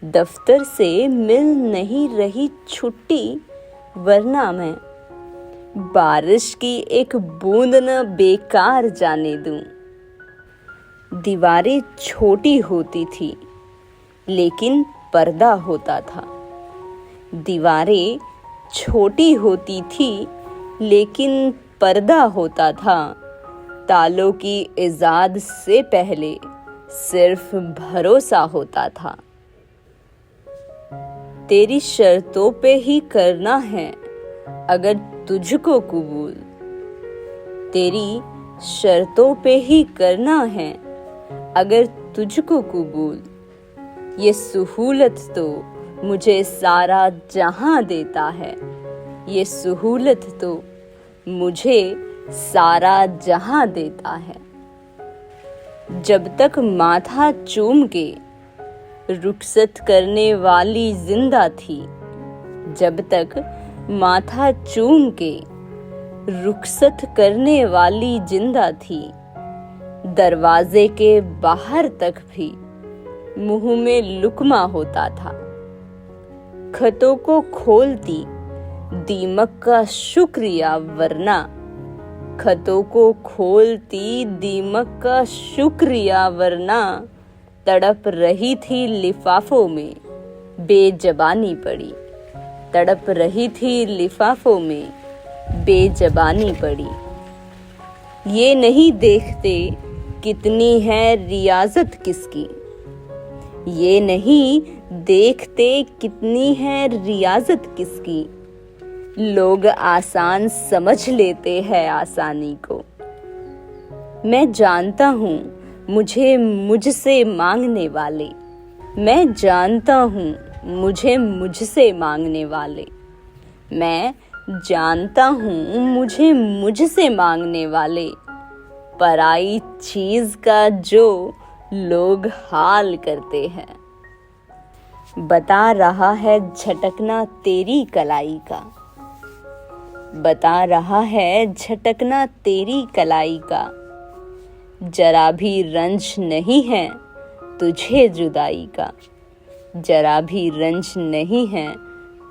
दफ्तर से मिल नहीं रही छुट्टी, वरना मैं बारिश की एक बूंद न बेकार जाने दूं। दीवारें छोटी होती थी, लेकिन पर्दा होता था। दीवारें छोटी होती थी, लेकिन पर्दा होता था। तालों की इजाद से पहले सिर्फ भरोसा होता था। तेरी शर्तों पे ही करना है अगर तुझको कबूल। तेरी शर्तों पे ही करना है अगर तुझको कबूल। ये सुहूलत तो मुझे सारा जहां देता है। ये सुहूलत तो मुझे सारा जहां देता है। जब तक माथा चूम के रुखसत करने वाली जिंदा थी, जब तक माथा चूम के रुखसत करने वाली जिंदा थी, दरवाजे के बाहर तक भी मुंह में लुकमा होता था। खतों को खोलती दीमक का शुक्रिया, वरना खतों को खोलती दीमक का शुक्रिया, वरना तड़प रही थी लिफाफों में बेजबानी पड़ी। तड़प रही थी लिफाफों में बेजबानी पड़ी। ये नहीं देखते कितनी है रियाजत किसकी। ये नहीं देखते कितनी है रियाजत किसकी। लोग आसान समझ लेते हैं आसानी को। मैं जानता हूँ मुझे मुझसे मांगने वाले। मैं जानता हूँ मुझे मुझसे मांगने वाले। मैं जानता हूँ मुझे मुझसे मांगने वाले। पराई चीज का जो लोग हाल करते हैं। बता रहा है झटकना तेरी कलाई का। बता रहा है झटकना तेरी कलाई का। जरा भी रंज नहीं है तुझे जुदाई का। जरा भी रंज नहीं है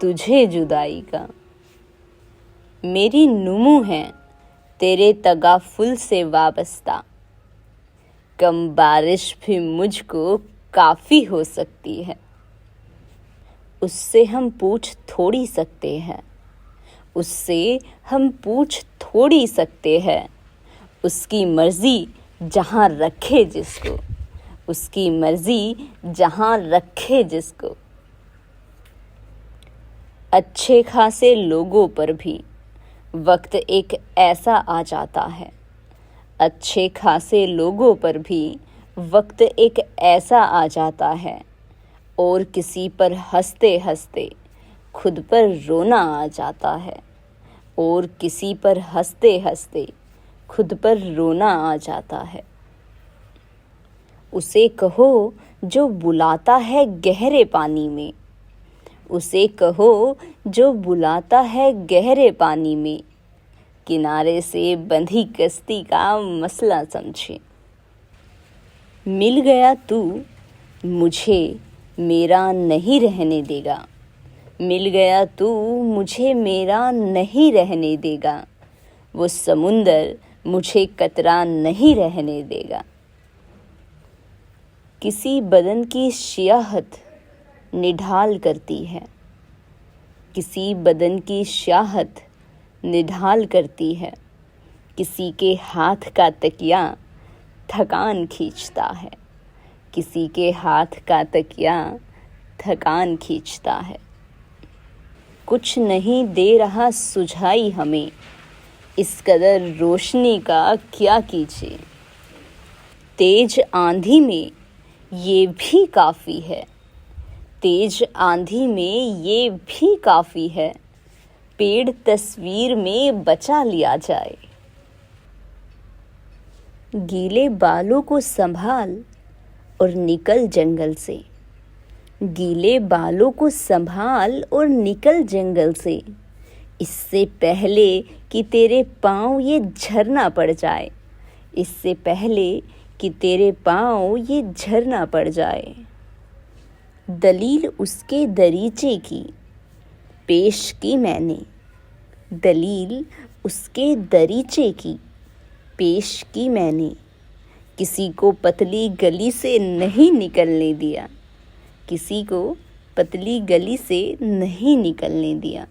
तुझे जुदाई का। मेरी नुमू है तेरे तगाफुल से वाबस्ता। कम बारिश भी मुझको काफी हो सकती है। उससे हम पूछ थोड़ी सकते हैं। उससे हम पूछ थोड़ी सकते हैं। उसकी मर्जी जहां रखे जिसको। उसकी मर्जी जहां रखे जिसको। अच्छे खासे लोगों पर भी वक्त एक ऐसा आ जाता है। अच्छे खासे लोगों पर भी वक्त एक ऐसा आ जाता है, और किसी पर हंसते हंसते खुद पर रोना आ जाता है। और किसी पर हंसते हंसते खुद पर रोना आ जाता है। उसे कहो जो बुलाता है गहरे पानी में। उसे कहो जो बुलाता है गहरे पानी में। किनारे से बंधी कश्ती का मसला समझे। मिल गया तू मुझे मेरा नहीं रहने देगा। मिल गया तू मुझे मेरा नहीं रहने देगा। वो समुंदर मुझे कतरा नहीं रहने देगा। किसी बदन की स्याहत निढाल करती है। किसी बदन की स्याहत निढाल करती है। किसी के हाथ का तकिया थकान खींचता है। किसी के हाथ का तकिया थकान खींचता है। कुछ नहीं दे रहा सुझाई हमें, इस कदर रोशनी का क्या कीजिए। तेज आंधी में ये भी काफ़ी है। तेज आंधी में ये भी काफ़ी है। पेड़ तस्वीर में बचा लिया जाए। गीले बालों को संभाल और निकल जंगल से। गीले बालों को संभाल और निकल जंगल से। इससे पहले कि तेरे पाँव ये झरना पड़ जाए। इससे पहले कि तेरे पाँव ये झरना पड़ जाए। दलील उसके दरीचे की पेश की मैंने, दलील उसके दरीचे की पेश की मैंने। किसी को पतली गली से नहीं निकलने दिया, किसी को पतली गली से नहीं निकलने दिया।